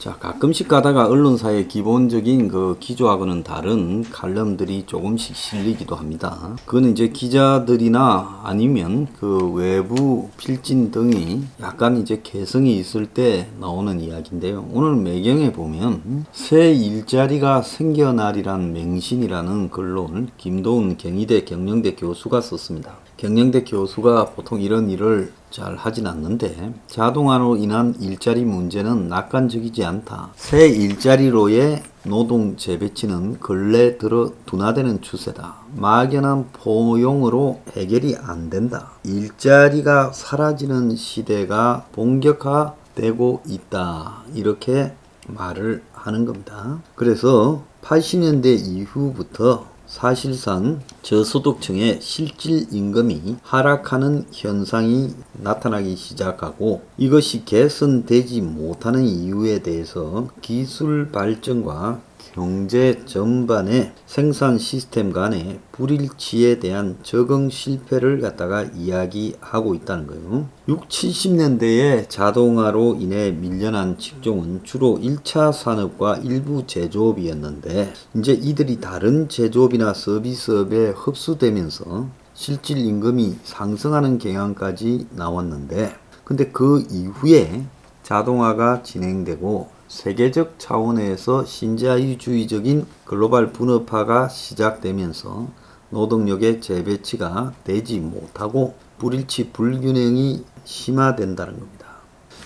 자, 가끔씩 가다가 언론사의 기본적인 그 기조하고는 다른 칼럼들이 조금씩 실리기도 합니다. 그거는 이제 기자들이나 아니면 그 외부 필진 등이 약간 이제 개성이 있을 때 나오는 이야기인데요. 오늘 매경에 보면 새 일자리가 생겨나리란 맹신이라는 글을 김도훈 경희대 경영대 교수가 썼습니다. 경영대 교수가 보통 이런 일을 잘 하진 않는데, 자동화로 인한 일자리 문제는 낙관적이지 않다. 새 일자리로의 노동 재배치는 근래 들어 둔화되는 추세다. 막연한 포용으로 해결이 안 된다. 일자리가 사라지는 시대가 본격화되고 있다. 이렇게 말을 하는 겁니다. 그래서 80년대 이후부터 사실상 저소득층의 실질 임금이 하락하는 현상이 나타나기 시작하고, 이것이 개선되지 못하는 이유에 대해서 기술 발전과 경제 전반의 생산 시스템 간의 불일치에 대한 적응 실패를 갖다가 이야기하고 있다는 거예요. 6, 70년대에 자동화로 인해 밀려난 직종은 주로 1차 산업과 일부 제조업이었는데, 이제 이들이 다른 제조업이나 서비스업에 흡수되면서 실질 임금이 상승하는 경향까지 나왔는데, 근데 그 이후에 자동화가 진행되고 세계적 차원에서 신자유주의적인 글로벌 분업화가 시작되면서 노동력의 재배치가 되지 못하고 불일치 불균형이 심화된다는 겁니다.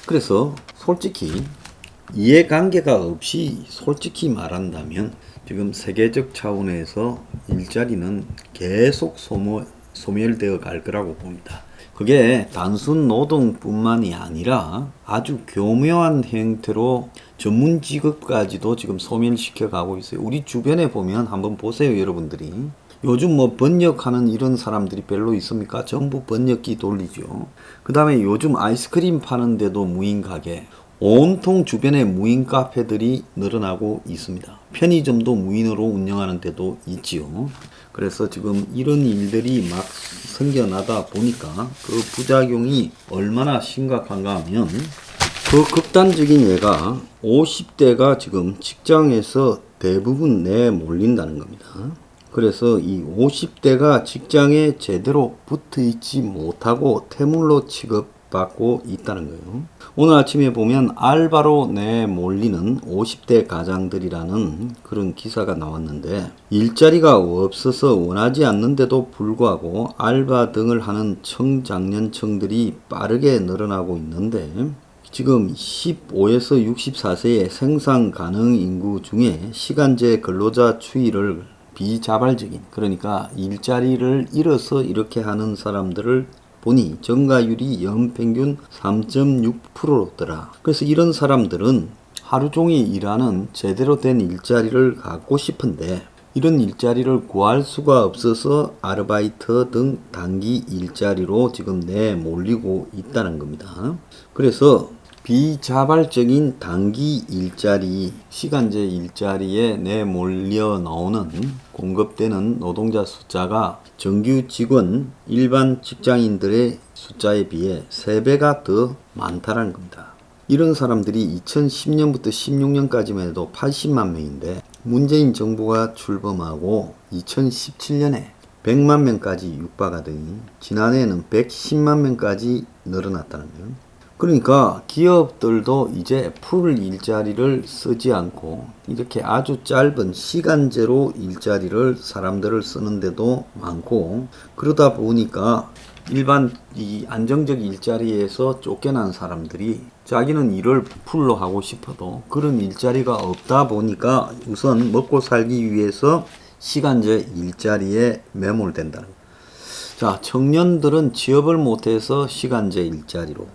그래서 솔직히 이해관계가 없이 솔직히 말한다면 지금 세계적 차원에서 일자리는 계속 소멸되어 갈 거라고 봅니다. 그게 단순 노동뿐만이 아니라 아주 교묘한 형태로 전문 직업까지도 지금 소멸시켜 가고 있어요. 우리 주변에 보면 한번 보세요, 여러분들이. 요즘 뭐 번역하는 이런 사람들이 별로 있습니까? 전부 번역기 돌리죠. 그 다음에 요즘 아이스크림 파는데도 무인 가게, 온통 주변에 무인 카페들이 늘어나고 있습니다. 편의점도 무인으로 운영하는 데도 있지요. 그래서 지금 이런 일들이 막 생겨나다 보니까 그 부작용이 얼마나 심각한가 하면, 그 극단적인 예가 50대가 지금 직장에서 대부분 내몰린다는 겁니다. 그래서 이 50대가 직장에 제대로 붙어 있지 못하고 퇴물로 취급받고 있다는 거예요. 오늘 아침에 보면 알바로 내몰리는 50대 가장들이라는 그런 기사가 나왔는데, 일자리가 없어서 원하지 않는데도 불구하고 알바 등을 하는 청장년층들이 빠르게 늘어나고 있는데, 지금 15에서 64세의 생산 가능 인구 중에 시간제 근로자 추이를 비자발적인, 그러니까 일자리를 잃어서 이렇게 하는 사람들을 보니 증가율이 연평균 3.6%더라. 그래서 이런 사람들은 하루 종일 일하는 제대로 된 일자리를 갖고 싶은데 이런 일자리를 구할 수가 없어서 아르바이트 등 단기 일자리로 지금 내몰리고 있다는 겁니다. 그래서 비자발적인 단기 일자리, 시간제 일자리에 내몰려 나오는 공급되는 노동자 숫자가 정규 직원, 일반 직장인들의 숫자에 비해 3배가 더 많다는 겁니다. 이런 사람들이 2010년부터 16년까지만 해도 80만 명인데, 문재인 정부가 출범하고 2017년에 100만 명까지 육박하더니 지난해에는 110만 명까지 늘어났다는 거예요. 그러니까 기업들도 이제 풀 일자리를 쓰지 않고 이렇게 아주 짧은 시간제로 일자리를 사람들을 쓰는 데도 많고, 그러다 보니까 일반 이 안정적 일자리에서 쫓겨난 사람들이 자기는 일을 풀로 하고 싶어도 그런 일자리가 없다 보니까 우선 먹고 살기 위해서 시간제 일자리에 매몰된다는 거예요. 자, 청년들은 취업을 못해서 시간제 일자리로,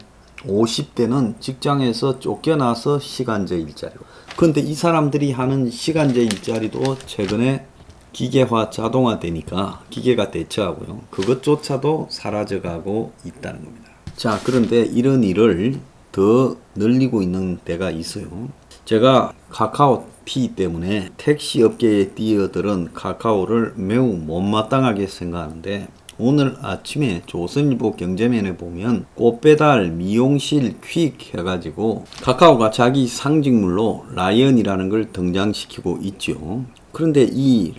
50대는 직장에서 쫓겨나서 시간제 일자리로. 그런데 이 사람들이 하는 시간제 일자리도 최근에 기계화, 자동화 되니까 기계가 대처하고요. 그것조차도 사라져가고 있다는 겁니다. 자, 그런데 이런 일을 더 늘리고 있는 데가 있어요. 제가 카카오 피 때문에 택시 업계에 뛰어들은 카카오를 매우 못마땅하게 생각하는데, 오늘 아침에 조선일보 경제면에 보면 꽃배달, 미용실, 퀵 해가지고 카카오가 자기 상징물로 라이언이라는 걸 등장시키고 있죠. 그런데 이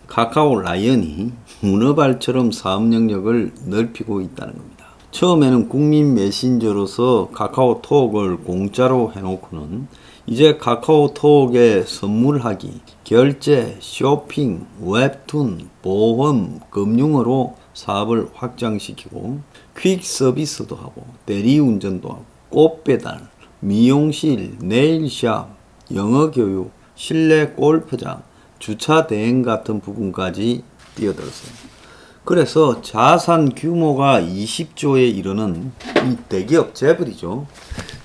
카카오 라이언이 문어발처럼 사업 영역을 넓히고 있다는 겁니다. 처음에는 국민 메신저로서 카카오톡을 공짜로 해놓고는 이제 카카오톡에 선물하기, 결제, 쇼핑, 웹툰, 보험, 금융으로 사업을 확장시키고 퀵 서비스도 하고 대리운전도 하고 꽃배달, 미용실, 네일샵, 영어교육, 실내 골프장, 주차 대행 같은 부분까지 뛰어들었어요. 그래서 자산 규모가 20조에 이르는 이 대기업 재벌이죠.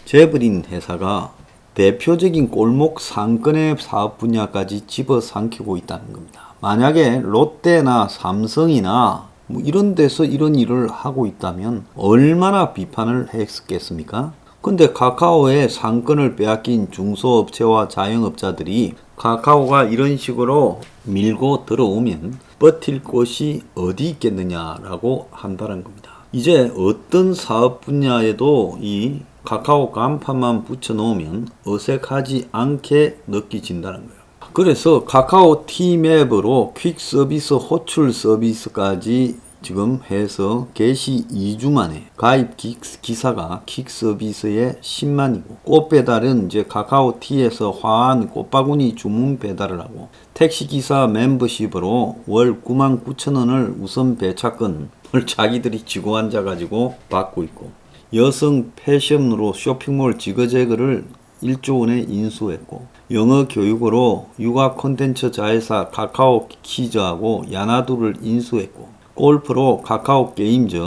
재벌인 회사가 대표적인 골목 상권의 사업 분야까지 집어삼키고 있다는 겁니다. 만약에 롯데나 삼성이나 뭐 이런 데서 이런 일을 하고 있다면 얼마나 비판을 했겠습니까? 근데 카카오의 상권을 빼앗긴 중소업체와 자영업자들이 카카오가 이런 식으로 밀고 들어오면 버틸 곳이 어디 있겠느냐라고 한다는 겁니다. 이제 어떤 사업 분야에도 이 카카오 간판만 붙여놓으면 어색하지 않게 느껴진다는 거예요. 그래서 카카오 T맵으로 퀵 서비스, 호출 서비스까지 지금 해서 개시 2주 만에 가입 기사가 퀵 서비스에 10만이고 꽃배달은 이제 카카오 T에서 화한 꽃바구니 주문 배달을 하고 택시기사 멤버십으로 월 99,000원을 우선 배차권을 자기들이 쥐고 앉아가지고 받고 있고 여성 패션으로 쇼핑몰 지그재그를 1조 원에 인수했고 영어 교육으로 육아 콘텐츠 자회사 카카오 키즈하고 야나두를 인수했고 골프로 카카오 게임즈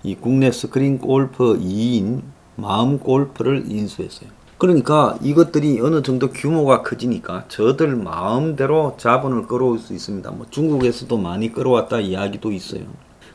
이 국내 스크린 골프 2인 마음 골프를 인수했어요. 그러니까 이것들이 어느 정도 규모가 커지니까 저들 마음대로 자본을 끌어올 수 있습니다. 뭐 중국에서도 많이 끌어왔다 이야기도 있어요.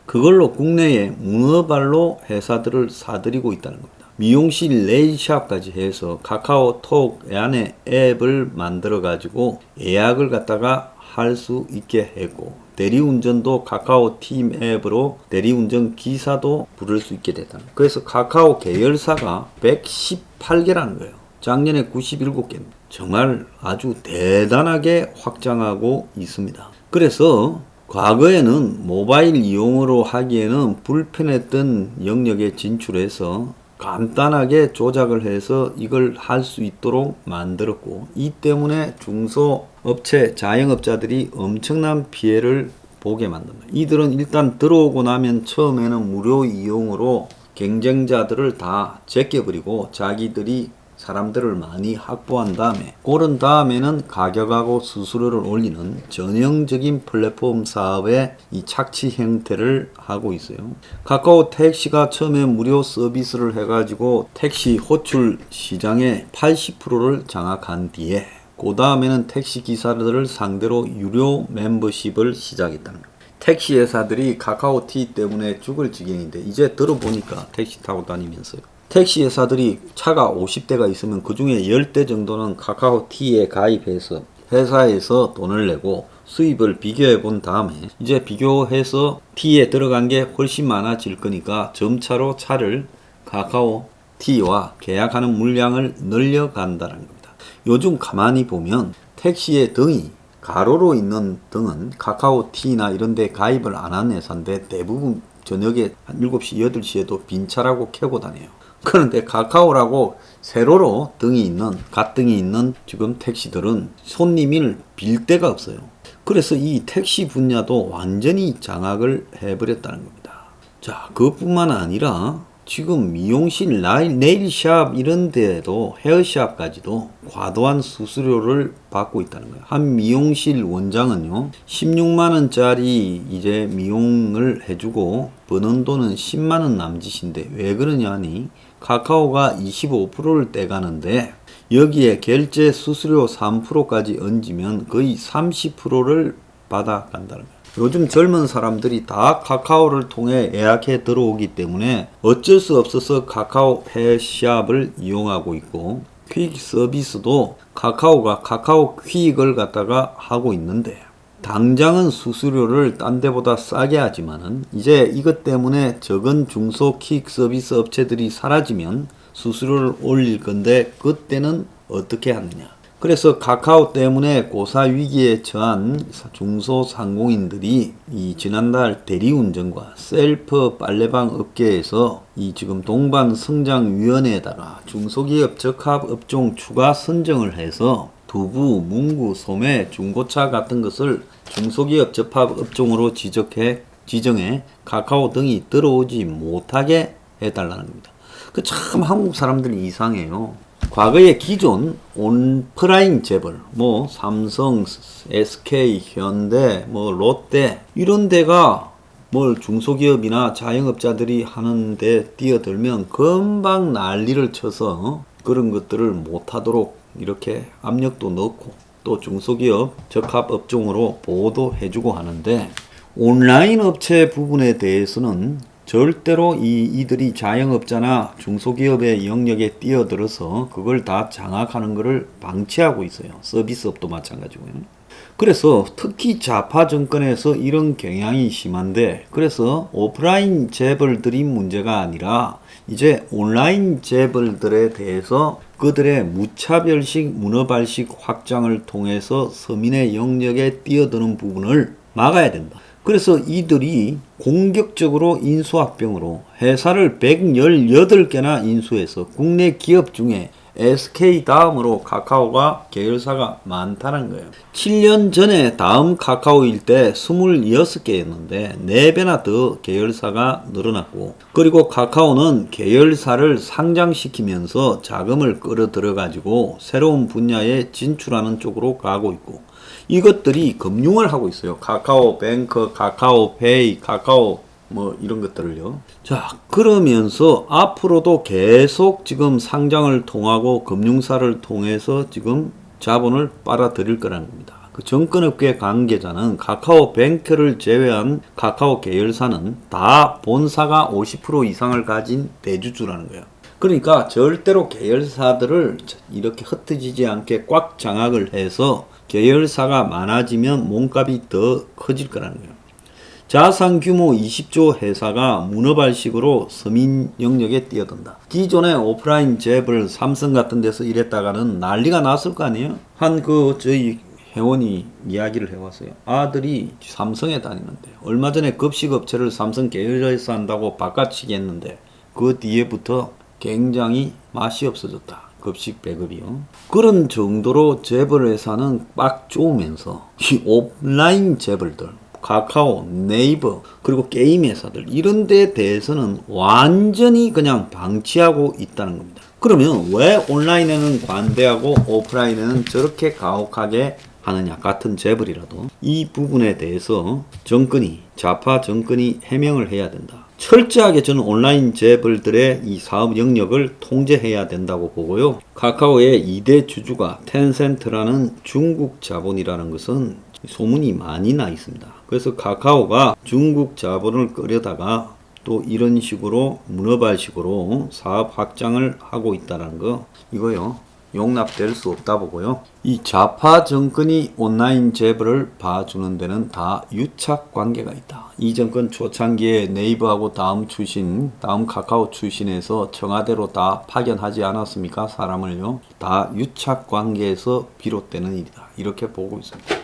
그걸로 국내에 문어발로 회사들을 사들이고 있다는 겁니다. 미용실, 네일샵까지 해서 카카오톡 안에 앱을 만들어 가지고 예약을 갖다가 할 수 있게 했고 대리운전도 카카오 팀 앱으로 대리운전 기사도 부를 수 있게 됐다. 그래서 카카오 계열사가 118개라는 거예요. 작년에 97개입니다. 정말 아주 대단하게 확장하고 있습니다. 그래서 과거에는 모바일 이용으로 하기에는 불편했던 영역에 진출해서 간단하게 조작을 해서 이걸 할 수 있도록 만들었고 이 때문에 중소업체 자영업자들이 엄청난 피해를 보게 만듭니다. 이들은 일단 들어오고 나면 처음에는 무료 이용으로 경쟁자들을 다 제껴버리고 자기들이 사람들을 많이 확보한 다음에 그런 다음에는 가격하고 수수료를 올리는 전형적인 플랫폼 사업의 이 착취 형태를 하고 있어요. 카카오 택시가 처음에 무료 서비스를 해가지고 택시 호출 시장의 80%를 장악한 뒤에 그 다음에는 택시 기사들을 상대로 유료 멤버십을 시작했다는 거예요. 택시 회사들이 카카오티 때문에 죽을 지경인데 이제 들어보니까 택시 타고 다니면서요. 택시 회사들이 차가 50대가 있으면 그 중에 10대 정도는 카카오티에 가입해서 회사에서 돈을 내고 수입을 비교해 본 다음에 이제 비교해서 T에 들어간 게 훨씬 많아질 거니까 점차로 차를 카카오티와 계약하는 물량을 늘려간다는 겁니다. 요즘 가만히 보면 택시의 등이 가로로 있는 등은 카카오티나 이런 데 가입을 안 한 회사인데 대부분 저녁에 한 7시, 8시에도 빈 차라고 켜고 다녀요. 그런데 카카오라고 세로로 등이 있는 갓등이 있는 지금 택시들은 손님을 빌 데가 없어요. 그래서 이 택시 분야도 완전히 장악을 해버렸다는 겁니다. 자, 그것뿐만 아니라 지금 미용실, 네일샵 이런 데에도 헤어샵까지도 과도한 수수료를 받고 있다는 거예요. 한 미용실 원장은요 16만원짜리 이제 미용을 해주고 버는 돈은 10만원 남짓인데 왜 그러냐 하니 카카오가 25%를 떼가는데 여기에 결제 수수료 3%까지 얹으면 거의 30%를 받아간다는 거예요. 요즘 젊은 사람들이 다 카카오를 통해 예약해 들어오기 때문에 어쩔 수 없어서 카카오 헤어샵을 이용하고 있고 퀵 서비스도 카카오가 카카오 퀵을 갖다가 하고 있는데 당장은 수수료를 딴 데보다 싸게 하지만은 이제 이것 때문에 적은 중소킥 서비스 업체들이 사라지면 수수료를 올릴 건데 그때는 어떻게 하느냐. 그래서 카카오 때문에 고사 위기에 처한 중소상공인들이 이 지난달 대리운전과 셀프 빨래방 업계에서 이 지금 동반성장위원회에다가 중소기업 적합업종 추가 선정을 해서 두부, 문구, 소매, 중고차 같은 것을 중소기업 적합업종으로 지정해 카카오 등이 들어오지 못하게 해달라는 겁니다. 그 참 한국 사람들이 이상해요. 과거에 기존 온프라인 재벌, 뭐 삼성, SK, 현대, 뭐 롯데 이런 데가 뭘 중소기업이나 자영업자들이 하는데 뛰어들면 금방 난리를 쳐서 그런 것들을 못하도록 이렇게 압력도 넣고 또 중소기업 적합업종으로 보호도해주고 하는데 온라인 업체 부분에 대해서는 절대로 이들이 자영업자나 중소기업의 영역에 뛰어들어서 그걸 다 장악하는 것을 방치하고 있어요. 서비스업도 마찬가지고요. 그래서 특히 좌파 정권에서 이런 경향이 심한데 그래서 오프라인 재벌들이 문제가 아니라 이제 온라인 재벌들에 대해서 그들의 무차별식 문어발식 확장을 통해서 서민의 영역에 뛰어드는 부분을 막아야 된다. 그래서 이들이 공격적으로 인수합병으로 회사를 118개나 인수해서 국내 기업 중에 SK 다음으로 카카오가 계열사가 많다는 거예요. 7년 전에 다음 카카오일 때 26개였는데 4배나 더 계열사가 늘어났고 그리고 카카오는 계열사를 상장시키면서 자금을 끌어들여 가지고 새로운 분야에 진출하는 쪽으로 가고 있고 이것들이 금융을 하고 있어요. 카카오뱅크, 카카오페이, 카카오 뭐 이런 것들을요. 자, 그러면서 앞으로도 계속 지금 상장을 통하고 금융사를 통해서 지금 자본을 빨아들일 거라는 겁니다. 그 정권업계 관계자는 카카오뱅크를 제외한 카카오 계열사는 다 본사가 50% 이상을 가진 대주주라는 거예요. 그러니까 절대로 계열사들을 이렇게 흩어지지 않게 꽉 장악을 해서 계열사가 많아지면 몸값이 더 커질 거라는 거예요. 자산 규모 20조 회사가 문어발식으로 서민 영역에 뛰어든다. 기존의 오프라인 재벌 삼성 같은 데서 일했다가는 난리가 났을 거 아니에요? 저희 회원이 이야기를 해왔어요. 아들이 삼성에 다니는데 얼마 전에 급식업체를 삼성 계열사에서 한다고 바깥치기 했는데 그 뒤에부터 굉장히 맛이 없어졌다. 급식 배급이요. 그런 정도로 재벌 회사는 빡 쪼으면서 이 오프라인 재벌들 카카오, 네이버, 그리고 게임 회사들 이런 데에 대해서는 완전히 그냥 방치하고 있다는 겁니다. 그러면 왜 온라인에는 관대하고 오프라인에는 저렇게 가혹하게 하느냐. 같은 재벌이라도 이 부분에 대해서 좌파 정권이 해명을 해야 된다. 철저하게 저는 온라인 재벌들의 이 사업 영역을 통제해야 된다고 보고요. 카카오의 2대 주주가 텐센트라는 중국 자본이라는 것은 소문이 많이 나 있습니다. 그래서 카카오가 중국 자본을 끌려다가 또 이런 식으로 문어발식으로 사업 확장을 하고 있다는 거 이거요. 용납될 수 없다 보고요. 이 좌파 정권이 온라인 재벌을 봐주는 데는 다 유착 관계가 있다. 이 정권 초창기에 네이버하고 다음 카카오 출신에서 청와대로 다 파견하지 않았습니까? 사람을요. 다 유착 관계에서 비롯되는 일이다. 이렇게 보고 있습니다.